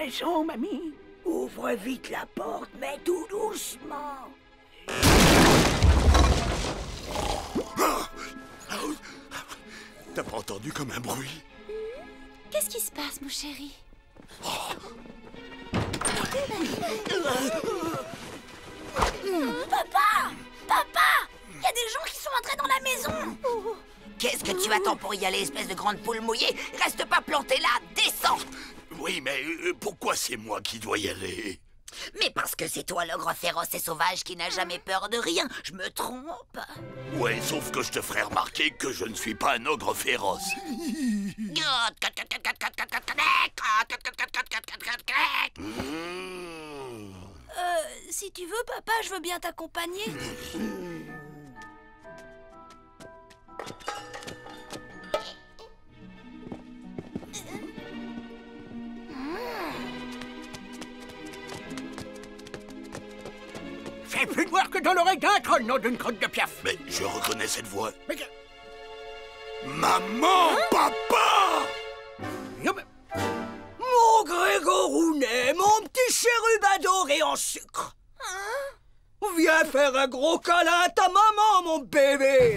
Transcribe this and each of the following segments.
maison, mamie. Ouvre vite la porte, mais tout doucement. T'as pas entendu comme un bruit? Qu'est-ce qui se passe, mon chéri? Papa! Papa! Il y a des gens qui sont entrés dans la maison! Qu'est-ce que tu attends pour y aller, espèce de grande poule mouillée? Reste pas planté là, descends! Oui, mais pourquoi c'est moi qui dois y aller? Mais parce que c'est toi l'ogre féroce et sauvage qui n'a jamais peur de rien. Je me trompe? Ouais, sauf que je te ferai remarquer que je ne suis pas un ogre féroce. Si tu veux, papa, je veux bien t'accompagner. J'ai plus de voir que dans l'oreille d'un troll, nom d'une crotte de piaf. Mais je reconnais cette voix. Mais... Maman! Papa! Mon Grégorounet, mon petit chérub adoré en sucre. Viens faire un gros câlin à ta maman, mon bébé.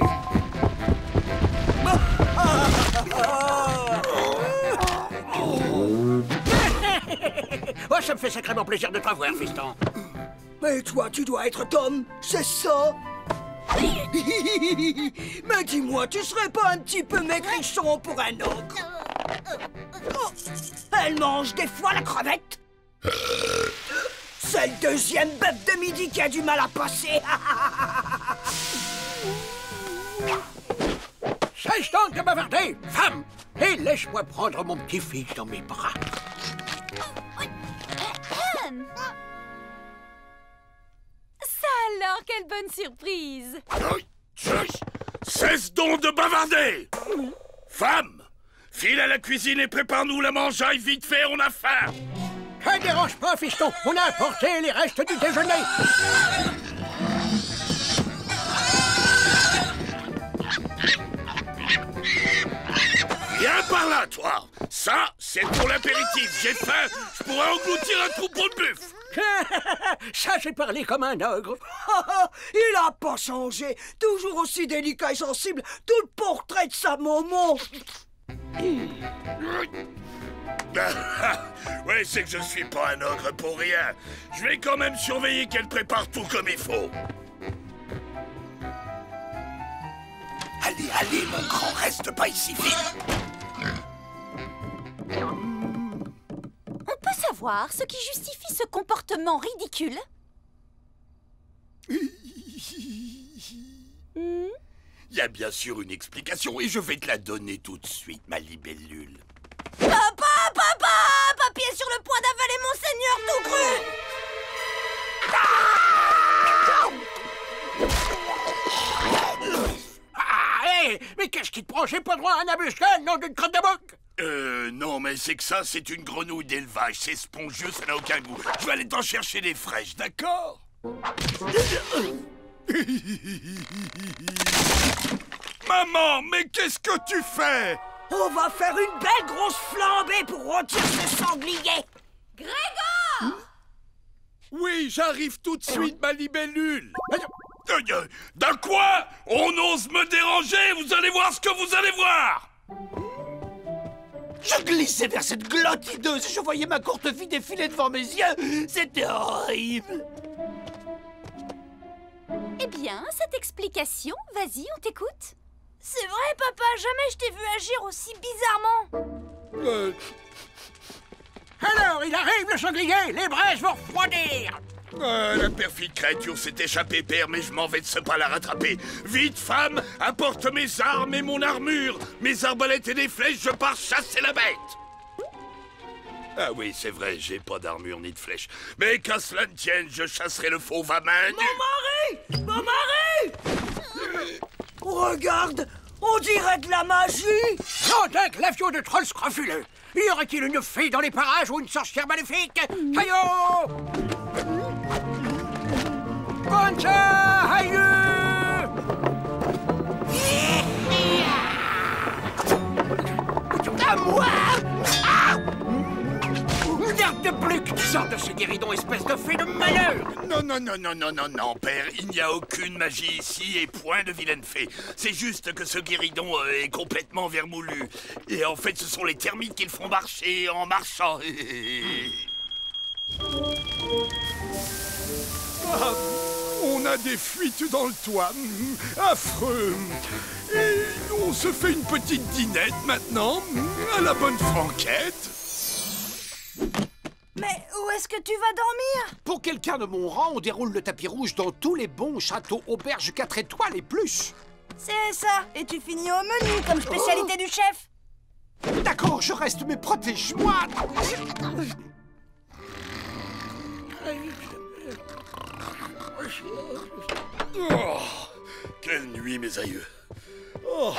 Oh, ça me fait sacrément plaisir de te revoir, fiston. Mais toi, tu dois être Tom, c'est ça? Mais dis-moi, tu serais pas un petit peu maigrichon pour un ogre? Oh, elle mange des fois la crevette? C'est le deuxième bœuf de midi qui a du mal à passer. Cesse donc de bavarder, femme, et laisse-moi prendre mon petit-fils dans mes bras. Ça alors, quelle bonne surprise! Cesse donc de bavarder! Femme! File à la cuisine et prépare-nous la mangeaille vite fait, on a faim! Ne dérange pas, fiston, on a apporté les restes du déjeuner. Viens par là, toi! Ça, c'est pour l'apéritif. J'ai faim, je pourrais engloutir un troupeau de buffles. Ça, j'ai parlé comme un ogre. Il a pas changé. Toujours aussi délicat et sensible. Tout le portrait de sa maman. Ouais, c'est que je suis pas un ogre pour rien. Je vais quand même surveiller qu'elle prépare tout comme il faut. Allez, allez, mon grand, reste pas ici, vite. On peut savoir ce qui justifie ce comportement ridicule? Il y a bien sûr une explication et je vais te la donner tout de suite, ma libellule. Papa, papa! Papy est sur le point d'avaler mon seigneur tout cru! Hey, mais qu'est-ce qui te prend? J'ai pas droit à un embuscade, nom d'une crotte de bouc! Non, mais c'est que ça, c'est une grenouille d'élevage. C'est spongieux, ça n'a aucun goût. Je vais aller t'en chercher des fraîches, d'accord? Maman, mais qu'est-ce que tu fais? On va faire une belle grosse flambée pour rôtir ce sanglier! Grégor! Oui, j'arrive tout de suite, ma libellule. D'un quoi? On ose me déranger? Vous allez voir ce que vous allez voir! Je glissais vers cette glotte hideuse et je voyais ma courte fille défiler devant mes yeux. C'était horrible. Eh bien, cette explication, vas-y, on t'écoute. C'est vrai, papa, jamais je t'ai vu agir aussi bizarrement. Alors, il arrive le sanglier, les braises vont refroidir. La perfide créature s'est échappée, père, mais je m'en vais de ce pas la rattraper. Vite, femme, apporte mes armes et mon armure. Mes arbalètes et des flèches, je pars chasser la bête. Ah oui, c'est vrai, j'ai pas d'armure ni de flèches. Mais qu'à cela ne tienne, je chasserai le fauve à main nue. Mon mari! Mon mari! Regarde, on dirait de la magie! Grandin glavion de troll scrofuleux. Y aurait-il une fée dans les parages ou une sorcière maléfique? Hayo! Bonsa! Hayo! À moi! Garde de plus que tu sors de ce guéridon, espèce de fée de malheur! Non, père, il n'y a aucune magie ici et point de vilaine fée. C'est juste que ce guéridon est complètement vermoulu. Et en fait, ce sont les termites qui le font marcher en marchant. Ah, on a des fuites dans le toit. Affreux. Et on se fait une petite dînette maintenant, à la bonne franquette. Mais où est-ce que tu vas dormir? Pour quelqu'un de mon rang, on déroule le tapis rouge dans tous les bons châteaux auberges 4 étoiles et plus. C'est ça. Et tu finis au menu comme spécialité du chef. D'accord, je reste, mais protège-moi. Oh, quelle nuit, mes aïeux. Oh.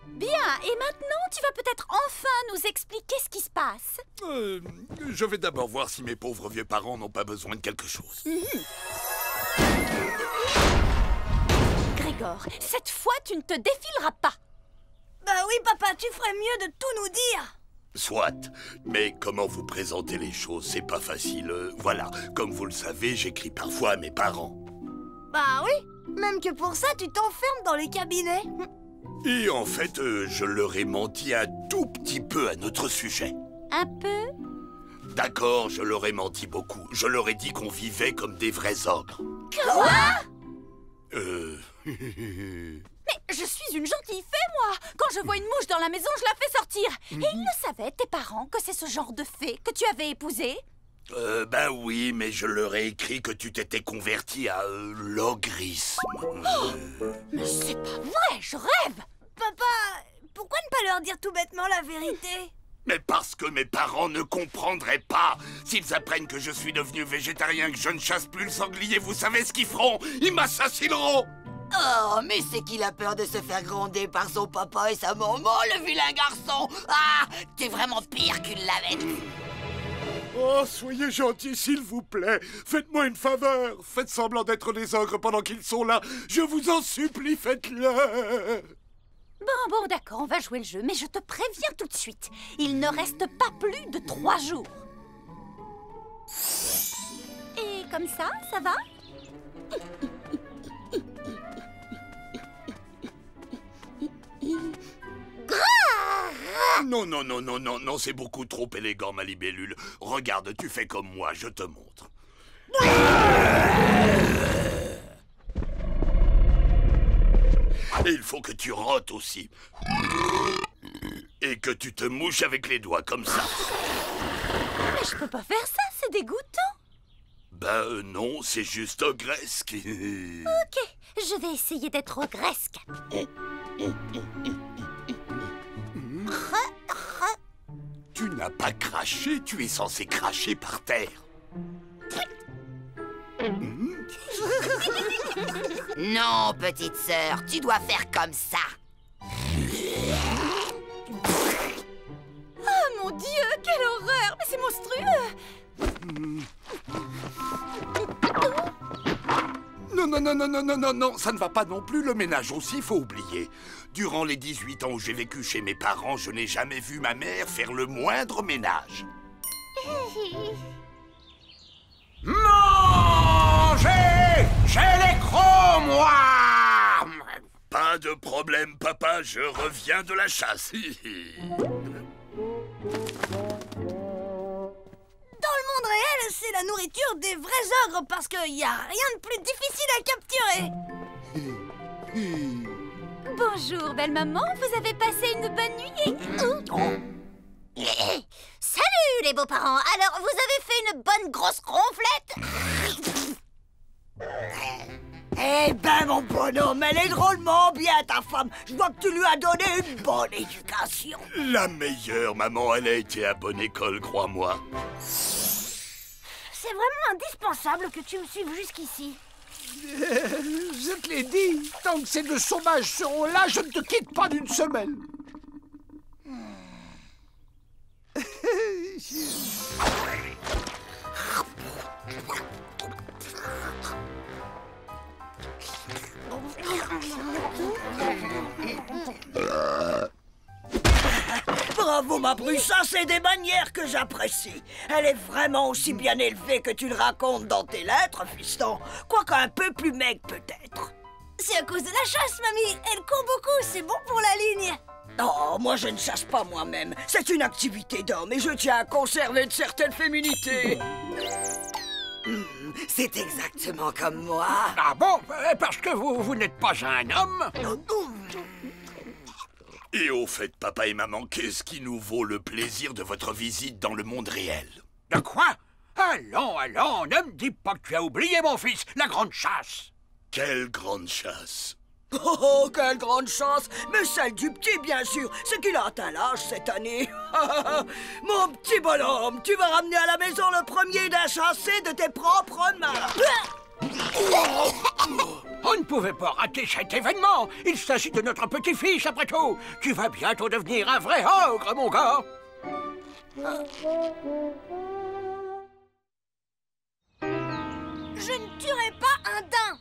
Bien, et maintenant, tu vas peut-être enfin nous expliquer ce qui se passe. Je vais d'abord voir si mes pauvres vieux parents n'ont pas besoin de quelque chose. Grégor, cette fois, tu ne te défileras pas. Bah oui, papa, tu ferais mieux de tout nous dire. Soit, mais comment vous présenter les choses, c'est pas facile. Voilà, comme vous le savez, j'écris parfois à mes parents. Bah oui, même que pour ça, tu t'enfermes dans les cabinets. Et en fait, je leur ai menti un tout petit peu à notre sujet. Un peu? D'accord, je leur ai menti beaucoup. Je leur ai dit qu'on vivait comme des vrais ogres. Quoi? Mais je suis une gentille fée, moi. Quand je vois une mouche dans la maison, je la fais sortir. Et ils le savaient, tes parents, que c'est ce genre de fée que tu avais épousé? Ben oui, mais je leur ai écrit que tu t'étais converti à l'ogrisme. Mais c'est pas vrai, je rêve. Papa, pourquoi ne pas leur dire tout bêtement la vérité? Mais parce que mes parents ne comprendraient pas. S'ils apprennent que je suis devenu végétarien, que je ne chasse plus le sanglier, vous savez ce qu'ils feront? Ils m'assassineront. Oh, mais c'est qu'il a peur de se faire gronder par son papa et sa maman, le vilain garçon. Ah, t'es vraiment pire qu'une lavette. Oh, soyez gentils, s'il vous plaît. Faites-moi une faveur. Faites semblant d'être des ogres pendant qu'ils sont là. Je vous en supplie, faites-le. Bon, d'accord, on va jouer le jeu, mais je te préviens tout de suite. Il ne reste pas plus de 3 jours. Et comme ça va? Non, c'est beaucoup trop élégant, ma libellule. Regarde, tu fais comme moi, je te montre. Et il faut que tu rotes aussi. Et que tu te mouches avec les doigts, comme ça. Mais je peux pas faire ça, c'est dégoûtant. Ben non, c'est juste ogresque. Ok, je vais essayer d'être ogresque. Tu n'as pas craché, tu es censé cracher par terre. Non, petite sœur, tu dois faire comme ça. Oh mon Dieu, quelle horreur! Mais c'est monstrueux! Non, ça ne va pas non plus. Le ménage aussi, faut oublier. Durant les 18 ans où j'ai vécu chez mes parents, je n'ai jamais vu ma mère faire le moindre ménage. Mangez! J'ai les crocs, moi! Pas de problème, papa, je reviens de la chasse. Dans le monde réel, c'est la nourriture des vrais ogres parce qu'il n'y a rien de plus difficile à capturer. Bonjour, belle maman, vous avez passé une bonne nuit? Salut les beaux-parents. Alors, vous avez fait une bonne grosse ronflette? Eh ben, mon bonhomme, elle est drôlement bien, ta femme. Je vois que tu lui as donné une bonne éducation. La meilleure, maman, elle a été à bonne école, crois-moi. C'est vraiment indispensable que tu me suives jusqu'ici. Je te l'ai dit, tant que ces deux sauvages seront là, je ne te quitte pas d'une semelle. Bravo, ma Bruce, ça, c'est des manières que j'apprécie. Elle est vraiment aussi bien élevée que tu le racontes dans tes lettres, fiston. Quoique un peu plus maigre, peut-être. C'est à cause de la chasse, mamie. Elle court beaucoup, c'est bon pour la ligne. Oh, moi, je ne chasse pas moi-même. C'est une activité d'homme et je tiens à conserver une certaine féminité. C'est exactement comme moi. Ah bon? Parce que vous n'êtes pas un homme? Et au fait, papa et maman, qu'est-ce qui nous vaut le plaisir de votre visite dans le monde réel? De quoi? Allons, ne me dis pas que tu as oublié, mon fils, la grande chasse. Quelle grande chasse! Oh, quelle grande chance! Mais celle du petit, bien sûr, c'est qu'il a atteint l'âge cette année. Mon petit bonhomme, tu vas ramener à la maison le premier d'un chassé de tes propres mains. On ne pouvait pas rater cet événement. Il s'agit de notre petit-fils, après tout. Tu vas bientôt devenir un vrai ogre, mon gars. Je ne tuerai pas un daim.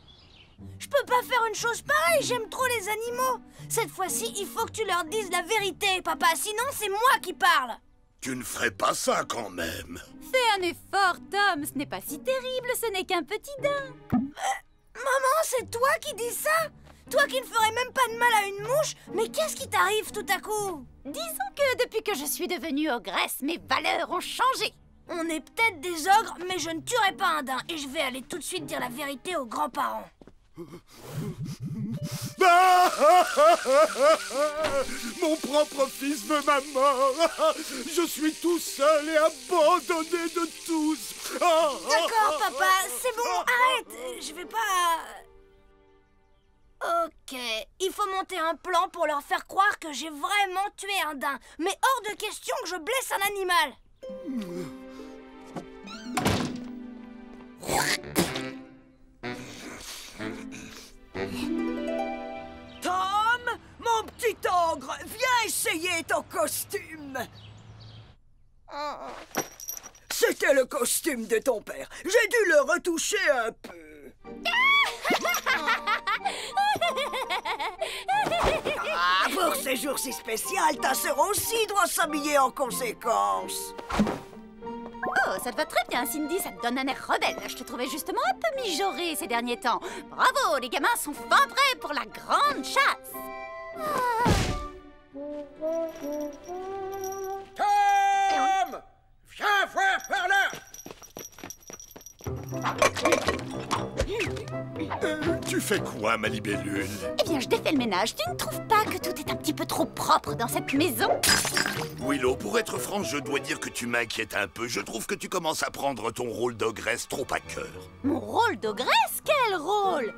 Je peux pas faire une chose pareille, j'aime trop les animaux. Cette fois-ci, il faut que tu leur dises la vérité, papa, sinon c'est moi qui parle. Tu ne ferais pas ça quand même. Fais un effort, Tom. Ce n'est pas si terrible, ce n'est qu'un petit daim. Maman, c'est toi qui dis ça? Toi qui ne ferais même pas de mal à une mouche? Mais qu'est-ce qui t'arrive tout à coup? Disons que depuis que je suis devenue ogresse, mes valeurs ont changé. On est peut-être des ogres, mais je ne tuerai pas un daim. Et je vais aller tout de suite dire la vérité aux grands-parents. Mon propre fils veut ma mort. Je suis tout seul et abandonné de tous. D'accord, papa, c'est bon, arrête. Je vais pas... Ok, il faut monter un plan pour leur faire croire que j'ai vraiment tué un daim. Mais hors de question que je blesse un animal. Tom, mon petit ogre, viens essayer ton costume. C'était le costume de ton père. J'ai dû le retoucher un peu. Ah, pour ce jour si spécial, ta sœur aussi doit s'habiller en conséquence. Oh, ça te va très bien, Cindy, ça te donne un air rebelle. Je te trouvais justement un peu mijaurée ces derniers temps. Bravo, les gamins sont fin prêts pour la grande chasse. Tom! Viens voir par là! Tu fais quoi, ma libellule? Eh bien, je défais le ménage. Tu ne trouves pas que tout est un petit peu trop propre dans cette maison? Willow, pour être franc, je dois dire que tu m'inquiètes un peu. Je trouve que tu commences à prendre ton rôle d'ogresse trop à cœur. Mon rôle d'ogresse? Quel rôle?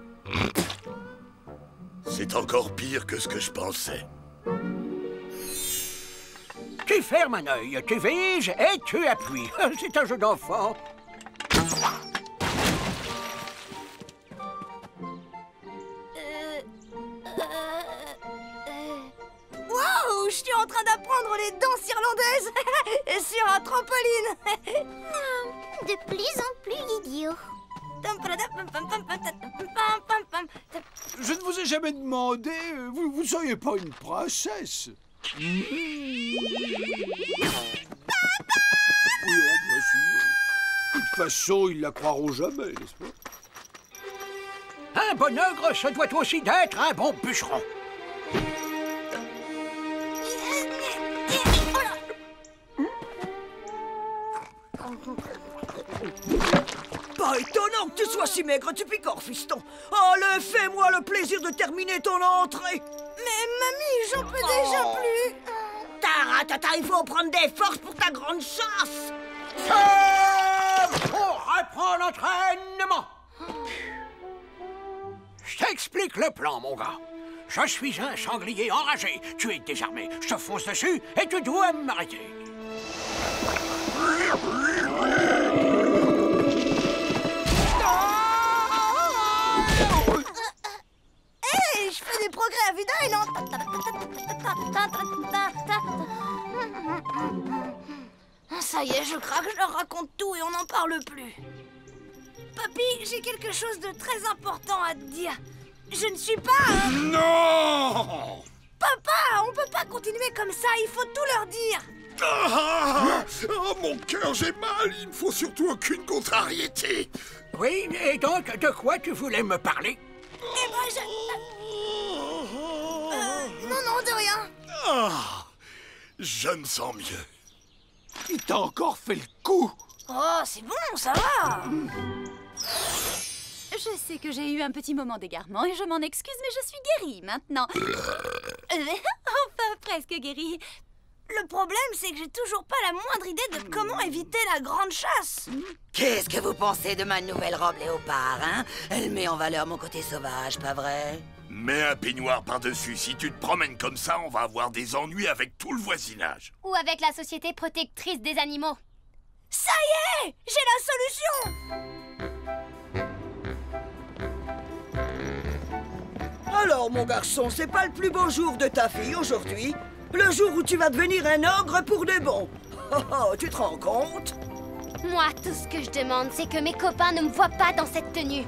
C'est encore pire que ce que je pensais. Tu fermes un œil, tu vises et tu appuies. C'est un jeu d'enfant. Waouh, je suis en train d'apprendre les danses irlandaises sur un trampoline. De plus en plus idiot. Je ne vous ai jamais demandé, vous ne seriez pas une princesse? Papa! Oui, oh, bien sûr. De toute façon, ils la croiront jamais, n'est-ce pas? Un bon ogre se doit aussi d'être un bon bûcheron. Pas étonnant que tu sois si maigre, tu picores, fiston. Allez, fais-moi le plaisir de terminer ton entrée. Mais mamie, j'en peux déjà plus. Taratata, il faut prendre des forces pour ta grande chasse. Tom! On reprend l'entraînement. Je t'explique le plan, mon gars. Je suis un sanglier enragé. Tu es désarmé. Je te fonce dessus et tu dois m'arrêter. Hey, je fais des progrès à vue d'œil, non? Ça y est, je craque, je leur raconte tout et on n'en parle plus. Papy, j'ai quelque chose de très important à te dire. Je ne suis pas un... Non! Papa, on peut pas continuer comme ça, il faut tout leur dire. Ah, oh, mon cœur, j'ai mal. Il ne faut surtout aucune contrariété. Oui, et donc, de quoi tu voulais me parler? Eh ben, je... non, de rien. Ah, je me sens mieux. Il t'a encore fait le coup. Oh, c'est bon, ça va. Je sais que j'ai eu un petit moment d'égarement et je m'en excuse, mais je suis guérie maintenant. Enfin, presque guérie. Le problème, c'est que j'ai toujours pas la moindre idée de comment éviter la grande chasse. Qu'est-ce que vous pensez de ma nouvelle robe léopard, hein? Elle met en valeur mon côté sauvage, pas vrai? Mets un peignoir par-dessus. Si tu te promènes comme ça, on va avoir des ennuis avec tout le voisinage. Ou avec la Société protectrice des animaux. Ça y est, j'ai la solution. Alors, mon garçon, c'est pas le plus beau jour de ta fille aujourd'hui? Le jour où tu vas devenir un ogre pour de bon. Oh, oh, tu te rends compte? Moi, tout ce que je demande, c'est que mes copains ne me voient pas dans cette tenue.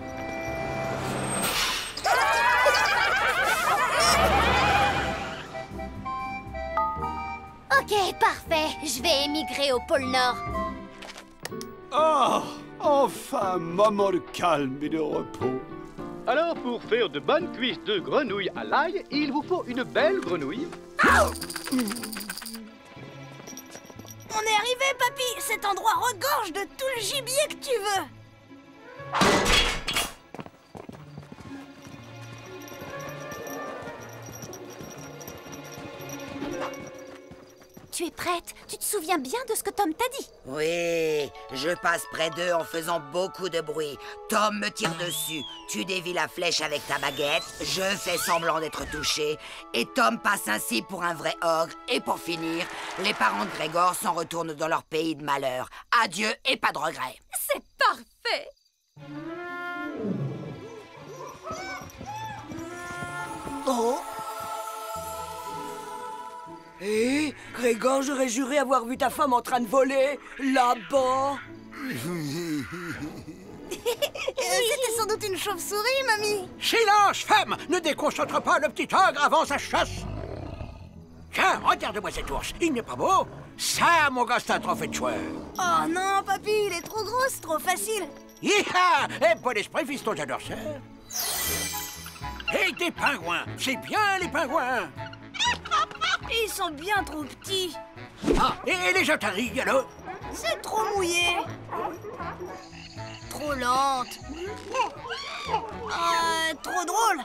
Ok, parfait. Je vais émigrer au pôle Nord. Ah, enfin, moment de calme et de repos. Alors, pour faire de bonnes cuisses de grenouille à l'ail, il vous faut une belle grenouille. On est arrivé, papy. Cet endroit regorge de tout le gibier que tu veux. Tu es prête? Tu te souviens bien de ce que Tom t'a dit? Oui, je passe près d'eux en faisant beaucoup de bruit. Tom me tire dessus, tu dévies la flèche avec ta baguette, je fais semblant d'être touché, et Tom passe ainsi pour un vrai ogre. Et pour finir, les parents de Grégor s'en retournent dans leur pays de malheur. Adieu et pas de regrets. C'est parfait! Oh! Hé, Grégor, j'aurais juré avoir vu ta femme en train de voler, là-bas. C'était sans doute une chauve-souris, mamie. Silence, femme! Ne déconcentre pas le petit ogre avant sa chasse. Tiens, regarde-moi cet ours. Il n'est pas beau? Ça, mon gars, c'est un trophée de choueur. Oh non, papy, il est trop gros, c'est trop facile. Hi-ha! Eh, bon esprit, fiston, j'adore ça. Et des pingouins. C'est bien, les pingouins. Ils sont bien trop petits. Ah, et les otaries, alors? C'est trop mouillé. Trop lente. Trop drôle.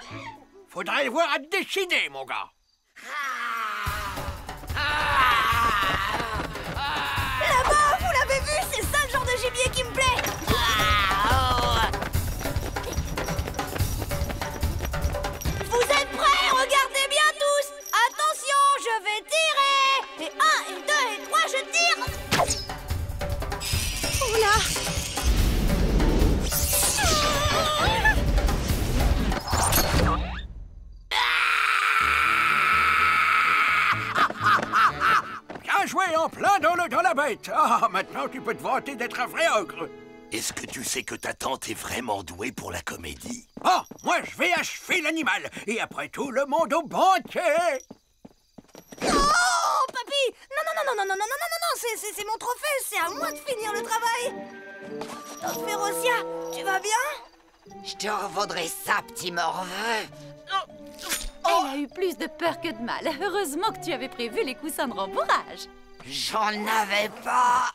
Faudrait le voir à dessiner, mon gars. Là-bas, vous l'avez vu, c'est ça le genre de gibier qui me plaît. Vous êtes prêts? Regardez bien tous. Attention, je vais tirer. Et 1, et 2, et 3, je tire. Oula. Bien joué en plein dans la bête. Ah, maintenant tu peux te vanter d'être un vrai ogre. Est-ce que tu sais que ta tante est vraiment douée pour la comédie? Oh, moi je vais achever l'animal. Et après tout, le monde au banquet. Oh, papy! Non, c'est mon trophée, c'est à moi de finir le travail. Férocia, tu vas bien? Je te revendrai ça, petit morveux. Elle a eu plus de peur que de mal. Heureusement que tu avais prévu les coussins de rembourrage. J'en avais pas.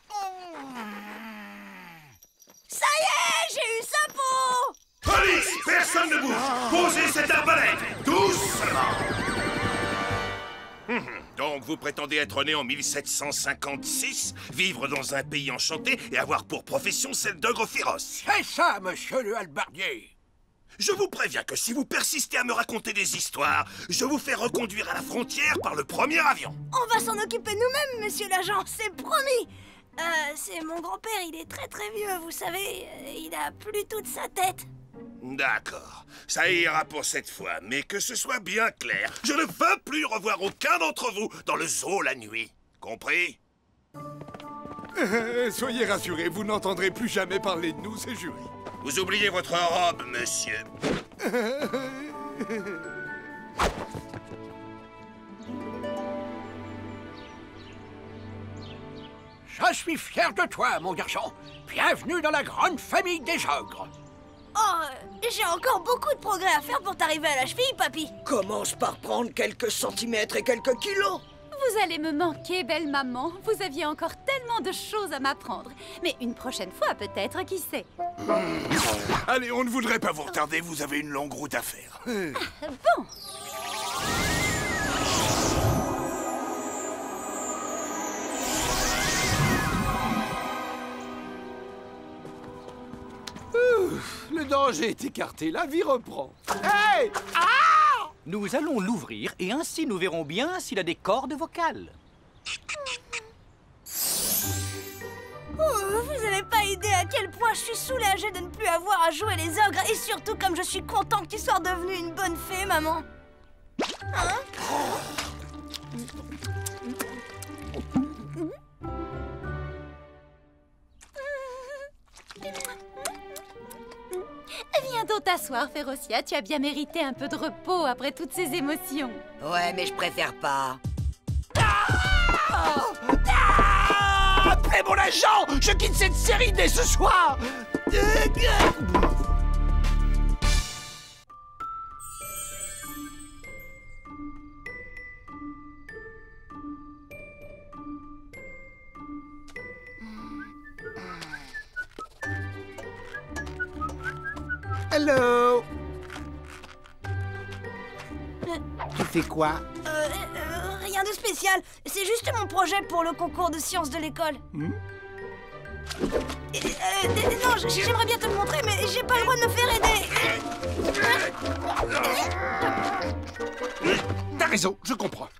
Ça y est, j'ai eu sa peau! Police! Personne ne bouge! Posez cette arbalète! Doucement! Donc vous prétendez être né en 1756, vivre dans un pays enchanté et avoir pour profession celle d'ogre féroce. C'est ça, monsieur le halbardier. Je vous préviens que si vous persistez à me raconter des histoires, je vous fais reconduire à la frontière par le premier avion. On va s'en occuper nous-mêmes, monsieur l'agent, c'est promis. C'est mon grand-père, il est très très vieux, vous savez, il a plus toute sa tête. D'accord, ça ira pour cette fois, mais que ce soit bien clair, je ne veux plus revoir aucun d'entre vous dans le zoo la nuit. Compris? Soyez rassurés, vous n'entendrez plus jamais parler de nous, c'est juré. Vous oubliez votre robe, monsieur. Je suis fier de toi, mon garçon. Bienvenue dans la grande famille des ogres. Oh, j'ai encore beaucoup de progrès à faire pour t'arriver à la cheville, papy. Commence par prendre quelques centimètres et quelques kilos. Vous allez me manquer, belle maman. Vous aviez encore tellement de choses à m'apprendre. Mais une prochaine fois, peut-être, qui sait. Allez, on ne voudrait pas vous retarder, vous avez une longue route à faire. Bon. Le danger est écarté, la vie reprend. Hey! Nous allons l'ouvrir et ainsi nous verrons bien s'il a des cordes vocales. Vous avez pas idée à quel point je suis soulagée de ne plus avoir à jouer les ogres et surtout comme je suis content que tu sois devenue une bonne fée, maman. Hein? Viens donc t'asseoir, Férocia. Tu as bien mérité un peu de repos après toutes ces émotions. Ouais, mais je préfère pas. Appelez mon agent! Je quitte cette série dès ce soir! Hello! Tu fais quoi? Rien de spécial. C'est juste mon projet pour le concours de sciences de l'école. Non, j'aimerais bien te le montrer, mais j'ai pas le droit de me faire aider. T'as raison, je comprends.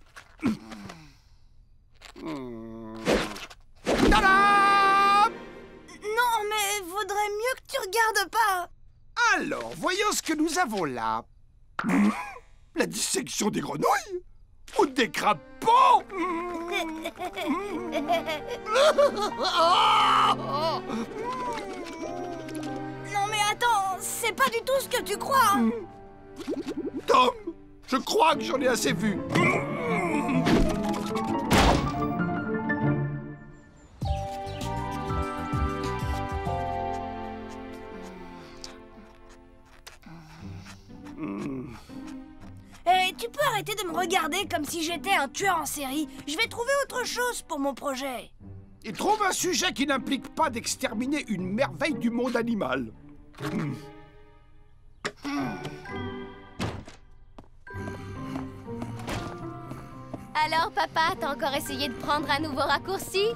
Tada! Non, mais vaudrait mieux que tu regardes pas. Alors, voyons ce que nous avons là. La dissection des grenouilles? Ou des crapauds? Non mais attends, c'est pas du tout ce que tu crois. Tom, je crois que j'en ai assez vu. Tu peux arrêter de me regarder comme si j'étais un tueur en série. Je vais trouver autre chose pour mon projet. Et trouve un sujet qui n'implique pas d'exterminer une merveille du monde animal. Alors, papa, t'as encore essayé de prendre un nouveau raccourci?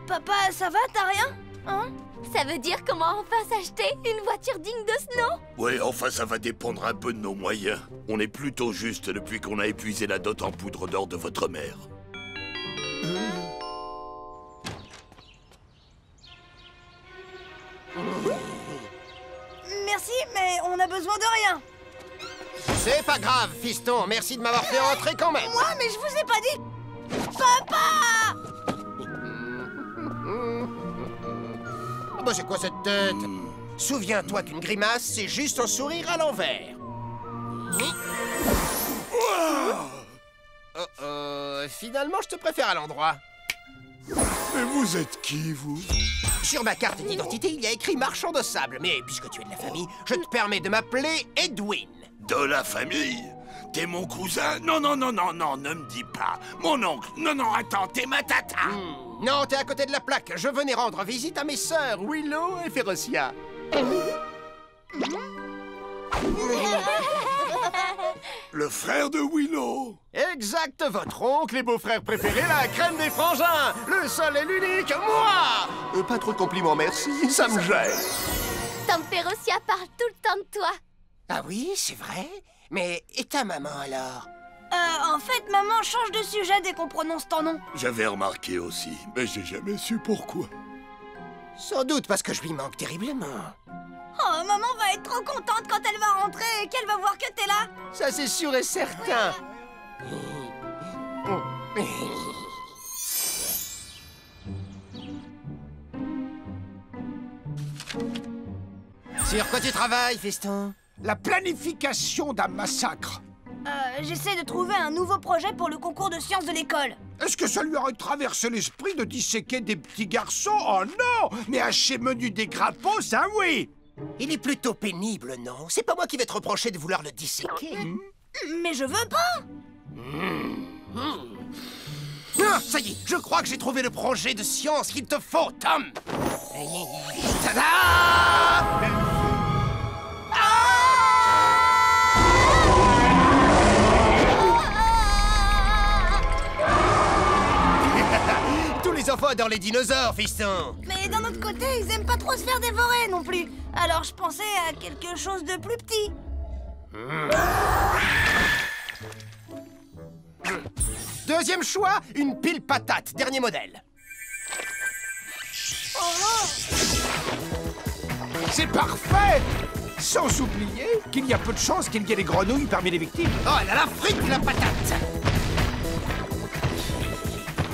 Papa, ça va? T'as rien? Hein? Ça veut dire qu'on va enfin s'acheter une voiture digne de ce nom? Ouais, enfin, ça va dépendre un peu de nos moyens. On est plutôt juste depuis qu'on a épuisé la dot en poudre d'or de votre mère. Merci, mais on a besoin de rien. C'est pas grave, fiston. Merci de m'avoir fait rentrer quand même. Moi, mais je vous ai pas dit... Papa! Oh bah c'est quoi cette tête? Souviens-toi qu'une grimace, c'est juste un sourire à l'envers. Finalement, je te préfère à l'endroit. Mais vous êtes qui, vous? Sur ma carte d'identité, il y a écrit marchand de sable. Mais puisque tu es de la famille, je te permets de m'appeler Edwin. De la famille? T'es mon cousin? Non, non, non, non, non, ne me dis pas. Mon oncle? Non, non, attends, t'es ma tata. Non, t'es à côté de la plaque. Je venais rendre visite à mes sœurs, Willow et Férocia. Le frère de Willow. Exact, votre oncle et beau-frère préféré, la crème des frangins. Le seul et l'unique, moi. Pas trop de compliments, merci, ça me gêne. Tom Férocia parle tout le temps de toi. Ah oui, c'est vrai? Mais et ta maman alors? En fait, maman change de sujet dès qu'on prononce ton nom. J'avais remarqué aussi. Mais j'ai jamais su pourquoi. Sans doute parce que je lui manque terriblement. Oh, maman va être trop contente quand elle va rentrer et qu'elle va voir que t'es là. Ça, c'est sûr et certain. Sur quoi tu travailles, fiston? La planification d'un massacre. J'essaie de trouver un nouveau projet pour le concours de sciences de l'école. Est-ce que ça lui aurait traversé l'esprit de disséquer des petits garçons? Oh non! Mais hacher menu des crapauds, ça oui! Il est plutôt pénible, non? C'est pas moi qui vais te reprocher de vouloir le disséquer. Mais je veux pas. Ah, ça y est, je crois que j'ai trouvé le projet de science qu'il te faut, Tom. Tada! Tous les enfants adorent les dinosaures, fiston. Mais d'un autre côté, ils aiment pas trop se faire dévorer non plus. Alors je pensais à quelque chose de plus petit. Deuxième choix, une pile patate, dernier modèle. C'est parfait! Sans oublier qu'il y a peu de chances qu'il y ait des grenouilles parmi les victimes. Oh, elle a la frite, la patate!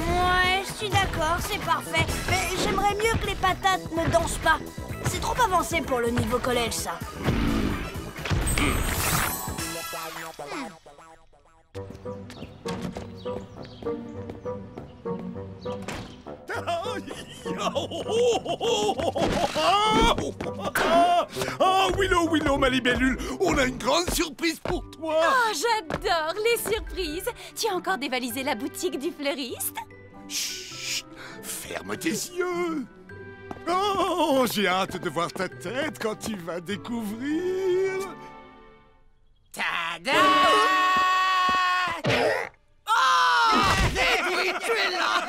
Ouais, je suis d'accord, c'est parfait. Mais j'aimerais mieux que les patates ne dansent pas. C'est trop avancé pour le niveau collège, ça. Oh, Willow, ma libellule, on a une grande surprise pour toi. Oh, j'adore les surprises. Tu as encore dévalisé la boutique du fleuriste? Chut, ferme tes yeux. Oh, j'ai hâte de voir ta tête quand tu vas découvrir. Tada! Oh! Edwin, tu es là!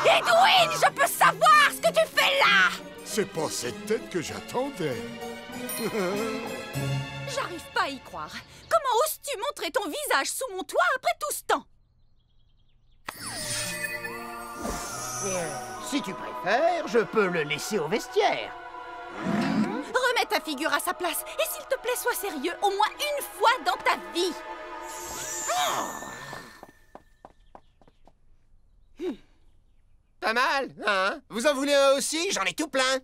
Edwin, je peux savoir ce que tu fais là! C'est pas cette tête que j'attendais. J'arrive pas à y croire. Comment oses-tu montrer ton visage sous mon toit après tout ce temps? Si tu préfères, je peux le laisser au vestiaire. Remets ta figure à sa place et s'il te plaît, sois sérieux au moins une fois dans ta vie. Pas mal, hein? Vous en voulez un aussi? J'en ai tout plein.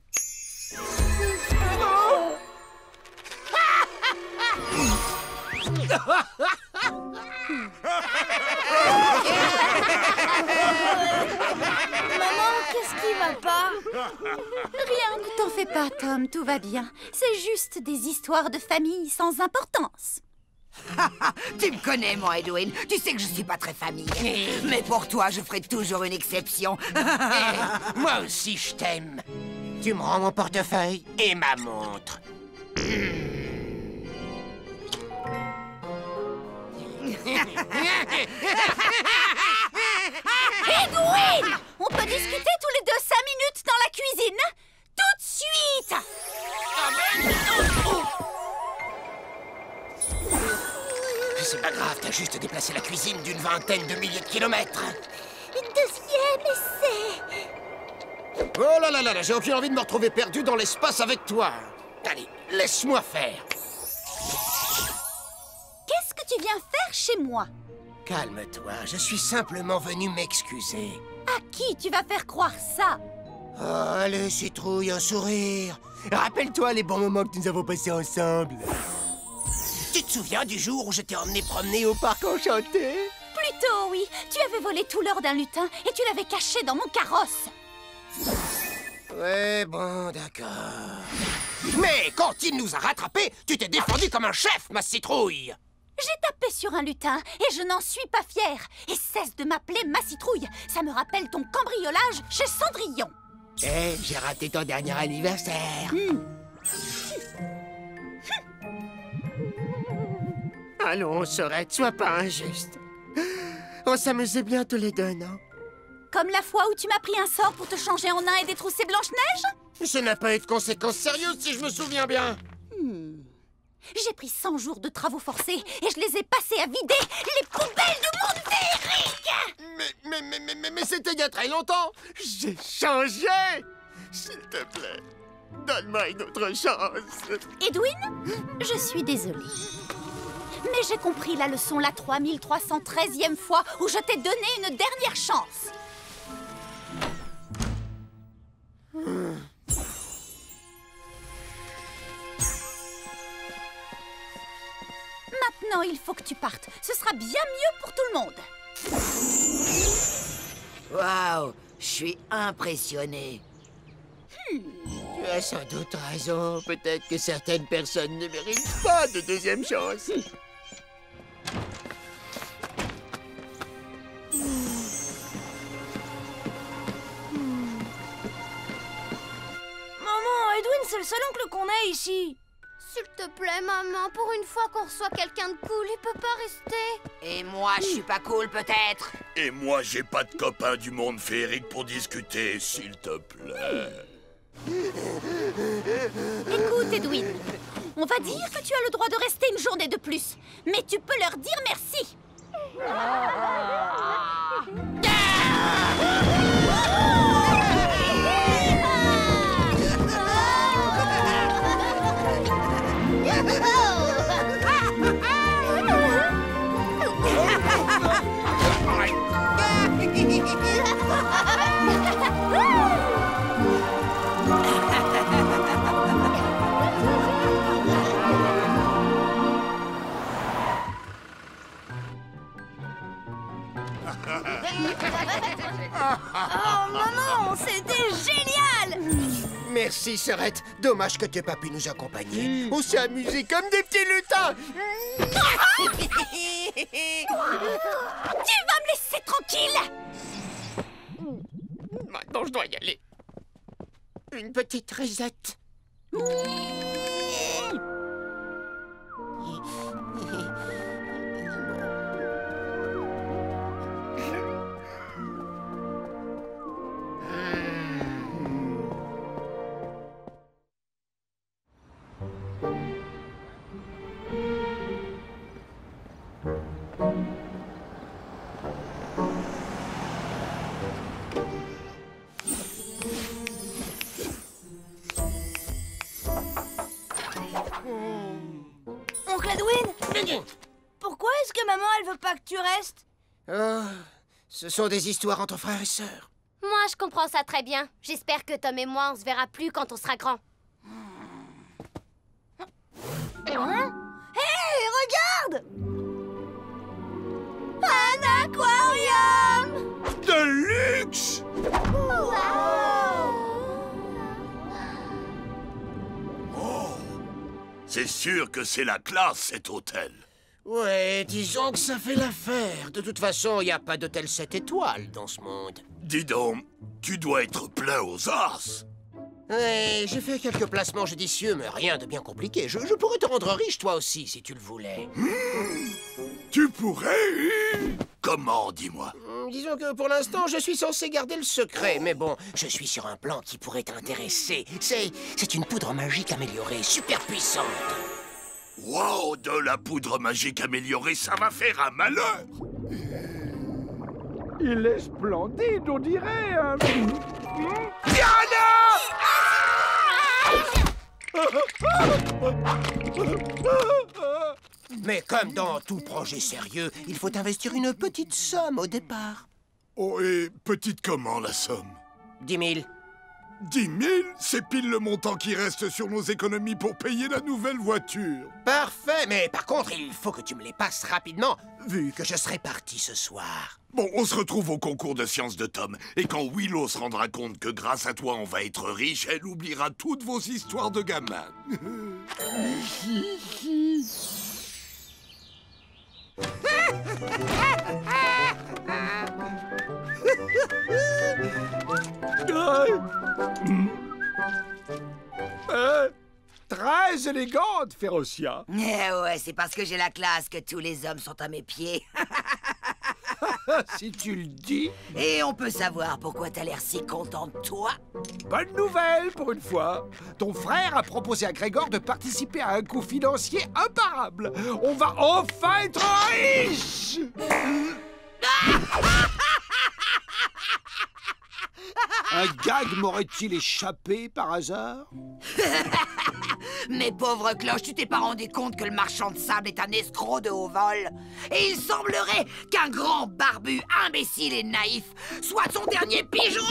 Maman, qu'est-ce qui va pas? Rien, ne t'en fais pas, Tom, tout va bien. C'est juste des histoires de famille sans importance. Tu me connais, moi, Edwin. Tu sais que je suis pas très famille. Mais pour toi, je ferai toujours une exception. Moi aussi, je t'aime. Tu me rends mon portefeuille et ma montre. Edwin! On peut discuter tous les 5 minutes dans la cuisine? Tout de suite! C'est pas grave, t'as juste déplacé la cuisine d'une vingtaine de milliers de kilomètres. Deuxième essai. Oh là là là là, j'ai aucune envie de me retrouver perdu dans l'espace avec toi. Allez, laisse-moi faire. Qu'est-ce que tu viens faire chez moi? Calme-toi, je suis simplement venu m'excuser. À qui tu vas faire croire ça? Oh, allez, citrouille, un sourire. Rappelle-toi les bons moments que nous avons passés ensemble. Tu te souviens du jour où je t'ai emmené promener au parc enchanté? Plutôt, oui. Tu avais volé tout l'or d'un lutin et tu l'avais caché dans mon carrosse. Ouais, bon, d'accord. Mais quand il nous a rattrapés, tu t'es défendu comme un chef, ma citrouille. J'ai tapé sur un lutin et je n'en suis pas fière. Et cesse de m'appeler ma citrouille. Ça me rappelle ton cambriolage chez Cendrillon. Eh, j'ai raté ton dernier anniversaire. Allons, Sorette, sois pas injuste. On s'amusait bien tous les deux, non? Comme la fois où tu m'as pris un sort pour te changer en nain et détrousser Blanche-Neige? Ça n'a pas eu de conséquences sérieuses, si je me souviens bien. J'ai pris 100 jours de travaux forcés et je les ai passés à vider les poubelles du monde féerique! Mais c'était il y a très longtemps. J'ai changé. S'il te plaît, donne-moi une autre chance. Edwin, je suis désolée. Mais j'ai compris la leçon la 3313e fois où je t'ai donné une dernière chance. Maintenant, il faut que tu partes. Ce sera bien mieux pour tout le monde. Waouh, je suis impressionné. Tu as sans doute raison. Peut-être que certaines personnes ne méritent pas de deuxième chance. Maman, Edwin, c'est le seul oncle qu'on a ici. S'il te plaît, maman, pour une fois qu'on reçoit quelqu'un de cool, il peut pas rester. Et moi, je suis pas cool, peut-être? Et moi, j'ai pas de copain du monde féerique pour discuter, s'il te plaît. Écoute, Edwin, on va dire que tu as le droit de rester une journée de plus, mais tu peux leur dire merci. Oh, maman, c'était génial! Merci, Sœurette. Dommage que tu n'aies pas pu nous accompagner. On s'est amusés comme des petits lutins. Tu vas me laisser tranquille! Maintenant, je dois y aller. Une petite risette. Oncle Edwin? Pourquoi est-ce que maman, elle veut pas que tu restes? Oh, ce sont des histoires entre frères et sœurs. Moi, je comprends ça très bien. J'espère que Tom et moi, on se verra plus quand on sera grands. Hein? Hé, regarde! Un aquarium! De luxe! Oh! C'est sûr que c'est la classe, cet hôtel. Ouais, disons que ça fait l'affaire. De toute façon, il n'y a pas d'hôtel 7 étoiles dans ce monde. Dis donc, tu dois être plein aux as. Ouais, j'ai fait quelques placements judicieux, mais rien de bien compliqué. Je pourrais te rendre riche, toi aussi, si tu le voulais. Tu pourrais? Comment, dis-moi? Disons que pour l'instant, je suis censé garder le secret. Mais bon, je suis sur un plan qui pourrait t'intéresser. C'est une poudre magique améliorée, super puissante. Wow, de la poudre magique améliorée, ça va faire un malheur. Il est splendide, on dirait. Diana! Mais comme dans tout projet sérieux, il faut investir une petite somme au départ. Oh, et petite comment, la somme? 10 000. 10 000? C'est pile le montant qui reste sur nos économies pour payer la nouvelle voiture. Parfait, mais par contre, il faut que tu me les passes rapidement, vu que je serai parti ce soir. Bon, on se retrouve au concours de sciences de Tom. Et quand Willow se rendra compte que grâce à toi, on va être riche, elle oubliera toutes vos histoires de gamins. Très élégante, Férocia. Eh ouais, c'est parce que j'ai la classe que tous les hommes sont à mes pieds. Si tu le dis. Et on peut savoir pourquoi t'as l'air si content de toi? Bonne nouvelle pour une fois. Ton frère a proposé à Grégor de participer à un coup financier imparable. On va enfin être riches. Un gag m'aurait-il échappé par hasard? Mais pauvre cloche, tu t'es pas rendu compte que le marchand de sable est un escroc de haut vol? Et il semblerait qu'un grand barbu, imbécile et naïf soit son dernier pigeon.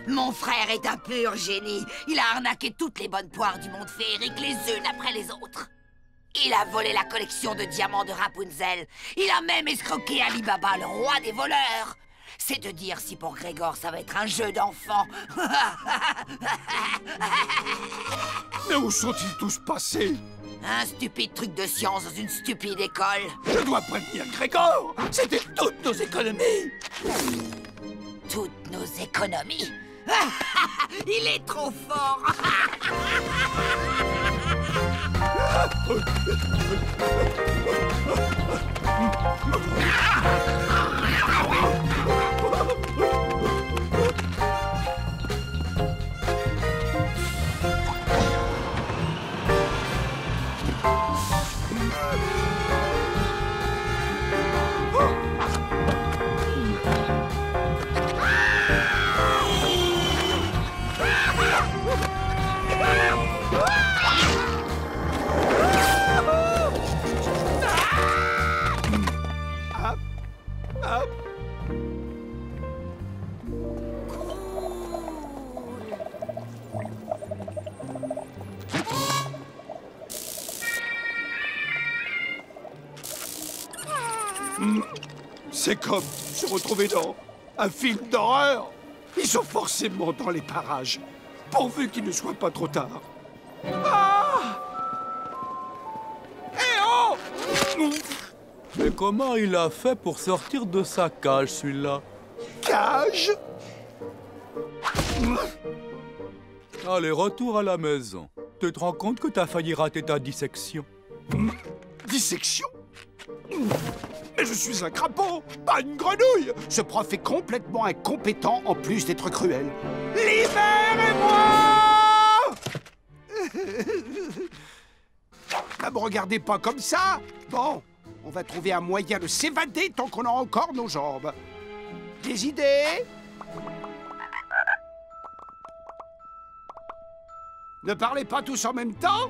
Mon frère est un pur génie. Il a arnaqué toutes les bonnes poires du monde féerique les unes après les autres. Il a volé la collection de diamants de Rapunzel. Il a même escroqué Ali Baba, le roi des voleurs. C'est de dire si pour Grégor ça va être un jeu d'enfant. Mais où sont-ils tous passés? Un stupide truc de science dans une stupide école. Je dois prévenir Grégor. C'était toutes nos économies. Toutes nos économies? Il est trop fort. C'est comme se retrouver dans un film d'horreur. Ils sont forcément dans les parages, pourvu qu'il ne soit pas trop tard. Ah! Eh oh! Mais comment il a fait pour sortir de sa cage, celui-là? Cage? Allez, retour à la maison. Tu te rends compte que t'as failli rater ta dissection? Dissection? Mais je suis un crapaud, pas une grenouille. Ce prof est complètement incompétent en plus d'être cruel. Libérez-moi! Ne me regardez pas comme ça. Bon, on va trouver un moyen de s'évader tant qu'on a encore nos jambes. Des idées? Ne parlez pas tous en même temps.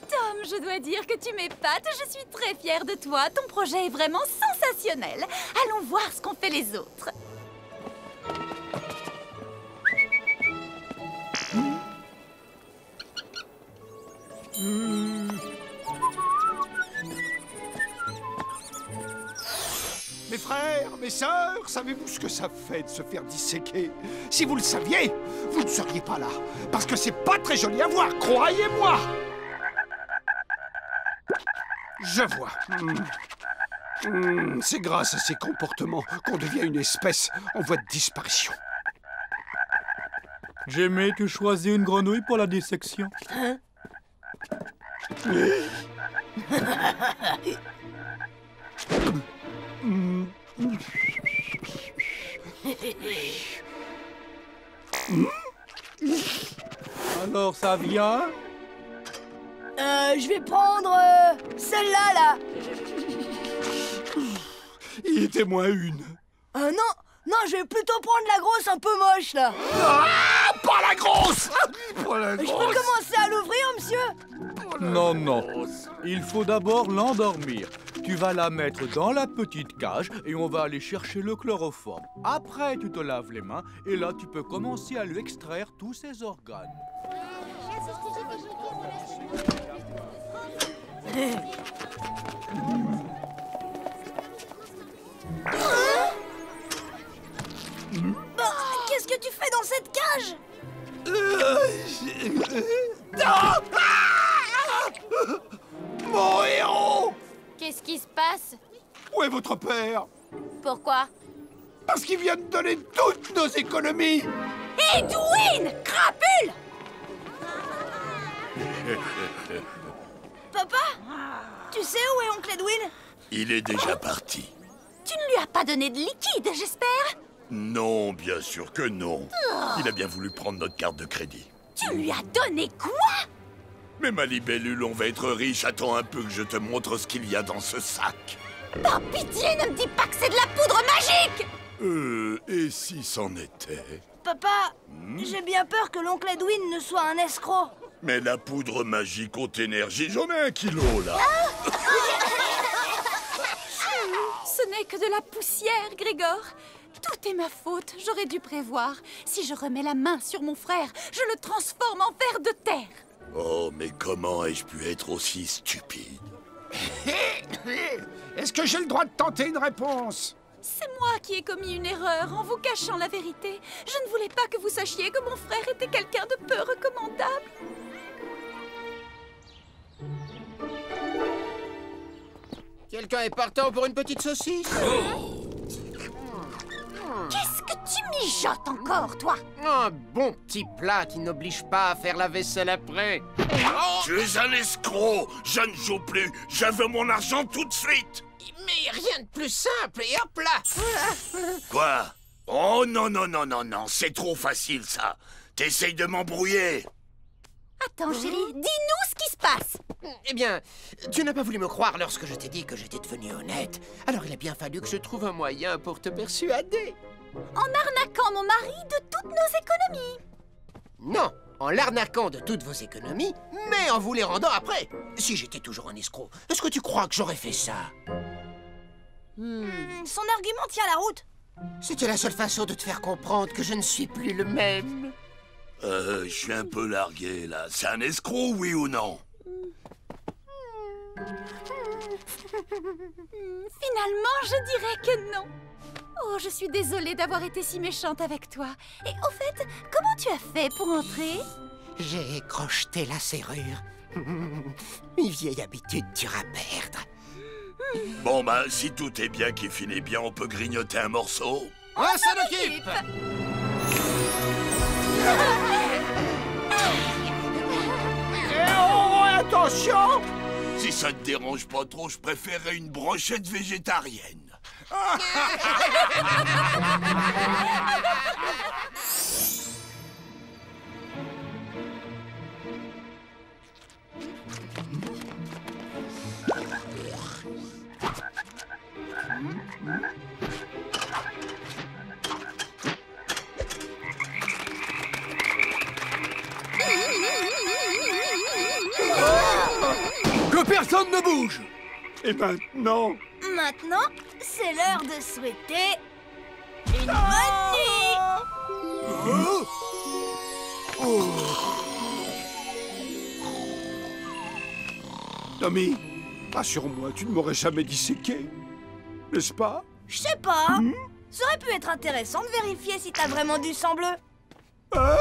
Tom, je dois dire que tu m'épates. Je suis très fière de toi. Ton projet est vraiment sensationnel. Allons voir ce qu'ont fait les autres. Mes frères, mes sœurs, savez-vous ce que ça fait de se faire disséquer? Si vous le saviez, vous ne seriez pas là. Parce que c'est pas très joli à voir, croyez-moi. Je vois. C'est grâce à ces comportements qu'on devient une espèce en voie de disparition. Jimmy, tu choisis une grenouille pour la dissection? Hein? Alors, ça vient? Je vais prendre celle-là, là. Il était moins une. Non, je vais plutôt prendre la grosse un peu moche, là. Ah, pas la grosse! Pas la grosse! Je peux commencer à l'ouvrir, monsieur? Non, non. Il faut d'abord l'endormir. Tu vas la mettre dans la petite cage et on va aller chercher le chloroforme. Après, tu te laves les mains et là, tu peux commencer à lui extraire tous ses organes. Qu'est-ce que tu fais dans cette cage? Mon héros! Qu'est-ce qui se passe? Où est votre père? Pourquoi? Parce qu'il vient de donner toutes nos économies! Edwin! Crapule! Papa? Tu sais où est oncle Edwin? Il est déjà parti. Tu ne lui as pas donné de liquide, j'espère? Non, bien sûr que non. Il a bien voulu prendre notre carte de crédit. Tu lui as donné quoi? Mais ma libellule, on va être riche. Attends un peu que je te montre ce qu'il y a dans ce sac. Par pitié, ne me dis pas que c'est de la poudre magique! Et si c'en était? Papa, j'ai bien peur que l'oncle Edwin ne soit un escroc. Mais la poudre magique haute énergie, j'en ai 1 kilo, là. Ce n'est que de la poussière, Grégor. Tout est ma faute, j'aurais dû prévoir. Si je remets la main sur mon frère, je le transforme en ver de terre. Oh, mais comment ai-je pu être aussi stupide? Est-ce que j'ai le droit de tenter une réponse? C'est moi qui ai commis une erreur en vous cachant la vérité. Je ne voulais pas que vous sachiez que mon frère était quelqu'un de peu recommandable. Quelqu'un est partant pour une petite saucisse? Qu'est-ce que tu mijotes encore, toi? Un bon petit plat qui n'oblige pas à faire la vaisselle après. Tu es un escroc! Je ne joue plus! Je veux mon argent tout de suite! Mais rien de plus simple, et hop là! Quoi? Oh non, non, non, non, non, c'est trop facile ça! T'essayes de m'embrouiller! Attends, chérie, dis-nous ce qui se passe! Eh bien, tu n'as pas voulu me croire lorsque je t'ai dit que j'étais devenu honnête. Alors il a bien fallu que je trouve un moyen pour te persuader. En arnaquant mon mari de toutes nos économies! Non, en l'arnaquant de toutes vos économies, mais en vous les rendant après. Si j'étais toujours un escroc, est-ce que tu crois que j'aurais fait ça? Son argument tient la route. C'était la seule façon de te faire comprendre que je ne suis plus le même. Je suis un peu largué là. C'est un escroc, oui ou non? Finalement, je dirais que non. Oh, je suis désolée d'avoir été si méchante avec toi. Et au fait, comment tu as fait pour entrer? J'ai crocheté la serrure. Une vieille habitude dure à perdre. Bon bah, si tout est bien qui finit bien, on peut grignoter un morceau? On s'en occupe! Attention! Si ça te dérange pas trop, je préférerais une brochette végétarienne. Que personne ne bouge! Et maintenant? Maintenant, c'est l'heure de souhaiter une bonne nuit. Tommy, rassure-moi, tu ne m'aurais jamais disséqué, n'est-ce pas? Je sais pas. Ça aurait pu être intéressant de vérifier si t'as vraiment du sang bleu. Hein?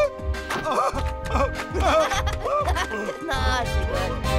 Non, je rigole.